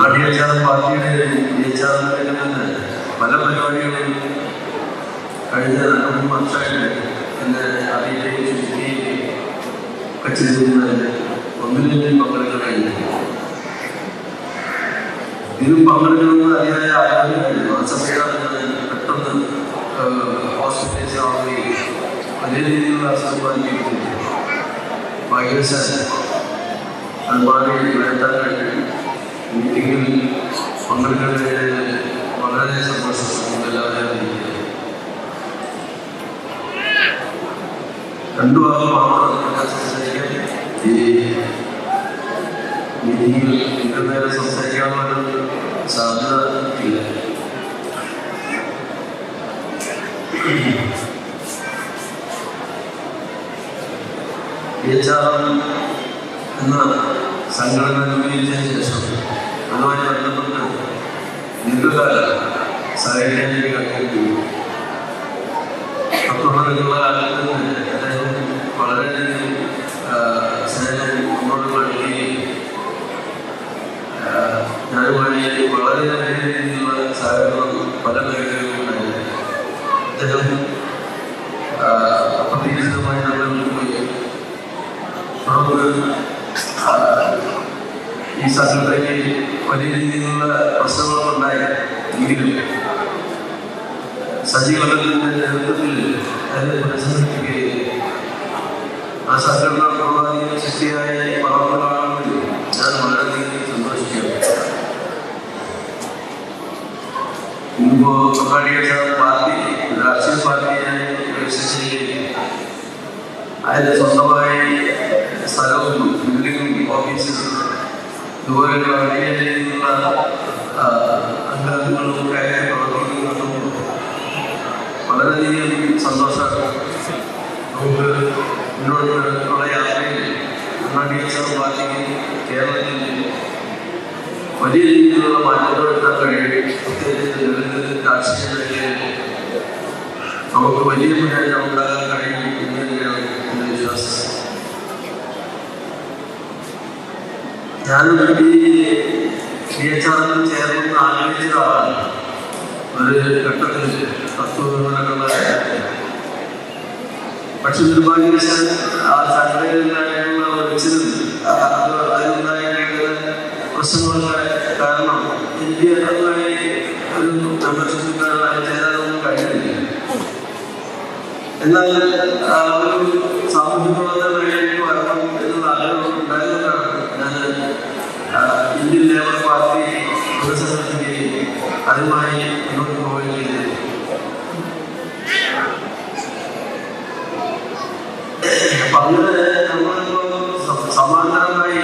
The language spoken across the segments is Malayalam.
നാടിയാചാരം പാർട്ടിയുടെ ദേശാന്തരങ്ങളിൽ പല പരിപാടികളും കഴിഞ്ഞ 2 വർഷമായിട്ട് എന്നെ അറിയുകയും ചുറ്റുകയും ഒക്കെ ചെയ്തിരുന്നത് ഒന്നിലും പങ്കെടുക്കാനായിരുന്നു. ഇതിലും പങ്കെടുക്കണമെന്ന് അതിയായ ആഗ്രഹമായിരുന്നു. ആ സമയത്താണ് പെട്ടെന്ന് ഹോസ്പിറ്റലൈസ് ആവുകയും വലിയ രീതിയിലുള്ള അസുഖമായിരിക്കും ഭാഗ്യവശാൽ അത് മാറി വേണ്ടാൻ കഴിഞ്ഞു. മീറ്റിങ്ങിൽ പങ്കെടുക്കുന്നതിന് വളരെ സന്തോഷം എല്ലാവരും. 2 ഭാഗം മാത്രം സംസാരിക്കാൻ ഈ മീറ്റിങ്ങിൽ നേരെ സംസാരിക്കാനുള്ള സാധ്യത ഇല്ല. എന്ന സംഘടന രൂപീകരിച്ചതിന് ശേഷം അതുമായി ബന്ധപ്പെട്ട് ദീർഘകാല സഹകരിക്കാനുള്ള കാലത്ത് അദ്ദേഹം വളരെയധികം സ്നേഹം മുന്നോട്ട് കാണിക്കുകയും ഞാനുമായി വളരെ നല്ല രീതിയിലുള്ള സഹകരണം പല മേഖലകളിലും ഉണ്ടായിരുന്നു. അദ്ദേഹം അപ്രതീക്ഷിതമായി നമ്മൾ പോയി നമുക്ക് ഈ സംഘടനയ്ക്ക് വലിയ രീതിയിലുള്ള പ്രശ്നങ്ങളൊക്കെ ഉണ്ടായി. എങ്കിലും സജീവനത്തിന്റെ നേതൃത്വത്തിൽ അതിനെ പുനഃസംഘടിപ്പിക്കുകയും ആ സംഘടന പൂർണ്ണാധികം ശക്തിയായി വളർന്നതാണെന്ന് ഞാൻ വളരെയധികം സന്തോഷിക്കുകയാണ്. ഇന്നിപ്പോ പാർട്ടി രാഷ്ട്രീയ പാർട്ടിയായി രജിസ്റ്റർ അതിന് സ്വന്തമായി സ്ഥലവും ബിൽഡിങ്ങും ഓഫീസും ഇതുപോലെയുള്ള വലിയ രീതിയിലുള്ള അംഗങ്ങളും പ്രവർത്തിക്കുന്നതും വളരെയധികം സന്തോഷമാണ്. നമുക്ക് മുന്നോട്ടുള്ള യാത്രയിൽ പാർട്ടിക്ക് കേരളത്തിൽ വലിയ രീതിയിലുള്ള മാറ്റങ്ങൾ എടുക്കാൻ കഴിയും. പ്രത്യേകിച്ച് രാഷ്ട്രീയ മേഖലയിൽ നമുക്ക് വലിയ മുന്നേറ്റം ഉണ്ടാകാൻ കഴിയും എന്ന് തന്നെയാണ് എൻ്റെ വിശ്വാസം. ഞാനും ഈ DHR ചേർന്ന് ആഗ്രഹിച്ച ആളാണ്. ഒരു ഘട്ടത്തിൽ തത്വങ്ങളുള്ള പക്ഷെ നിർഭാഗ്യവശാൽ ആ സംഘടനയിലുള്ള വെച്ചതും അതിലുണ്ടായിട്ടുള്ള പ്രശ്നങ്ങളുടെ കാരണം എനിക്ക് അതുമായി ഒരു മെമ്പർഷിപ്പിക്കാനായി ചേരാനൊന്നും കഴിയുന്നില്ല. എന്നാൽ ഒരു സാമൂഹ്യ പ്രവർത്തന മേഖലയിലേക്ക് വരണം എന്നുള്ള ആഗ്രഹം ഉണ്ടായതുകൊണ്ടാണ് ഞാൻ ഇന്ത്യൻ ലേബർ പാർട്ടി പുനഃസംഘടിപ്പിക്കുകയും അതുമായി മുന്നോട്ട് പോവുകയും ചെയ്തത്. അപ്പൊ അങ്ങനെ നമ്മളിപ്പോ സമാന്തരമായി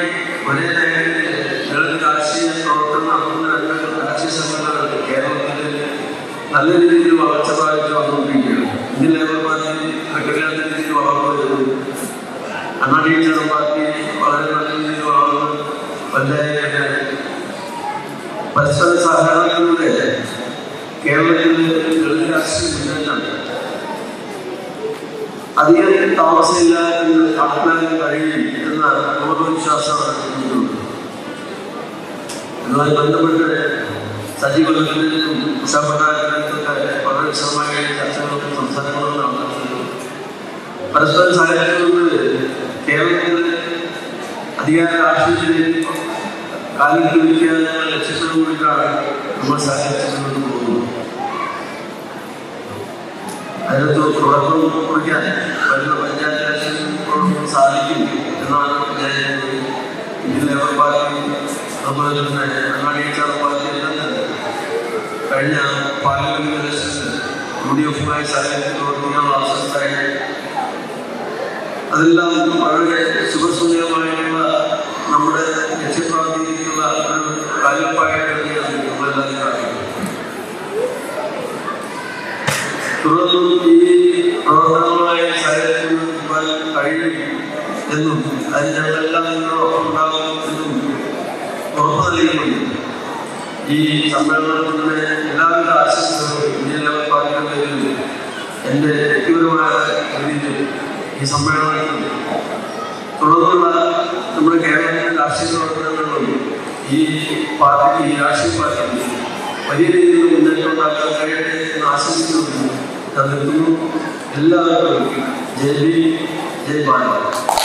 ഒരേ മേഖലയിൽ രാഷ്ട്രീയ പ്രവർത്തനം നടത്തുന്ന 2 രാഷ്ട്രീയ സംഘടനകൾ കേരളത്തിൽ നല്ല രീതിയിൽ വളർച്ച പ്രാപിച്ച് വന്നുകൊണ്ടിരിക്കുകയാണ്. ഇന്ത്യൻ ലേബർ പാർട്ടി പ്രക്രിയാത്ത രീതിയിൽ വളർന്നു വരുന്നു. DHR പാർട്ടി വളരെ നല്ല രീതിയിൽ വളർന്നു പഞ്ചായത്ത് പരസ്പര സഹകരണത്തിലൂടെ കേരളത്തിൽ രാഷ്ട്രീയ മുന്നേറ്റം അധികം താമസമില്ല എന്ന് നടപ്പിലാക്കാൻ കഴിയും എന്ന പൂർവ്വവിശ്വാസമാണ് എനിക്കുള്ളത്. അതുമായി ബന്ധപ്പെട്ട് സജീവനത്തിനും ഉഷാപ്രകാരത്തിനൊക്കെ വളരെ വിശദമായ ചർച്ചകളും സംസാരങ്ങളും നടന്നിട്ടുണ്ട്. പരസ്പര സഹകരണത്തിലൂടെ കേരളത്തിൽ അധികാര രാഷ്ട്രീയത്തിൽ കാലിൽ പിടിക്കുക ലക്ഷ്യത്തോടു കൂടിയിട്ടാണ് നമ്മൾ സഹകരിച്ചുകൊണ്ട് പോകുന്നത്. അതിനകത്ത് തുടക്കം കുറിക്കാൻ വരുന്ന പഞ്ചായത്ത് ഇലക്ഷനിൽ സാധിക്കും എന്നാണ് വിചാരിക്കുന്നത്. ഇന്ത്യൻ ലേബർ പാർട്ടി അതുപോലെ തന്നെ DHR പാർട്ടി കഴിഞ്ഞ പാർലമെന്റ് ഇലക്ഷനിൽ UDF-മായി സഹകരിച്ച് പ്രവർത്തിക്കാനുള്ള അവസരത്തായി അതെല്ലാം വളരെ ശുഭസൂചകമായിട്ടുള്ള നമ്മുടെ ലക്ഷ്യപ്രാപ്തിയിലേക്കുള്ള ഒരു കാൽപ്പാടായിട്ട് തന്നെയാണ് നമ്മളെല്ലാം കാണുന്നത്. തുടർന്നും ഈ പ്രവർത്തനങ്ങളുമായി സഹകരിക്കാൻ കഴിയും എന്നും അതിന് ഞങ്ങളെല്ലാം നിങ്ങളോടൊപ്പം ഉണ്ടാകും എന്നും ഉറപ്പു നൽകുന്നുണ്ട്. ഈ സമ്മേളനത്തിന്റെ എല്ലാവിധ ആശംസകളും ഇന്ത്യൻ ലേബർ പാർട്ടിയുടെ പേരിൽ എൻ്റെ വ്യക്തിപരമായ രീതിയിൽ ഈ സമ്മേളനത്തിൽ തുടർന്നുള്ള നമ്മുടെ കേരളത്തിലെ രാഷ്ട്രീയ പ്രവർത്തനങ്ങളിലും ഈ പാർട്ടിക്ക്, ഈ രാഷ്ട്രീയ പാർട്ടിക്ക് വലിയ രീതിയിൽ മുന്നേറ്റം ഉണ്ടാക്കാൻ കഴിയട്ടെ എന്ന് ആശംസിക്കുന്നു. നിർത്തുന്നു. എല്ലാവർക്കും ജയ് ഭീം, ജയ് ഭാരത്.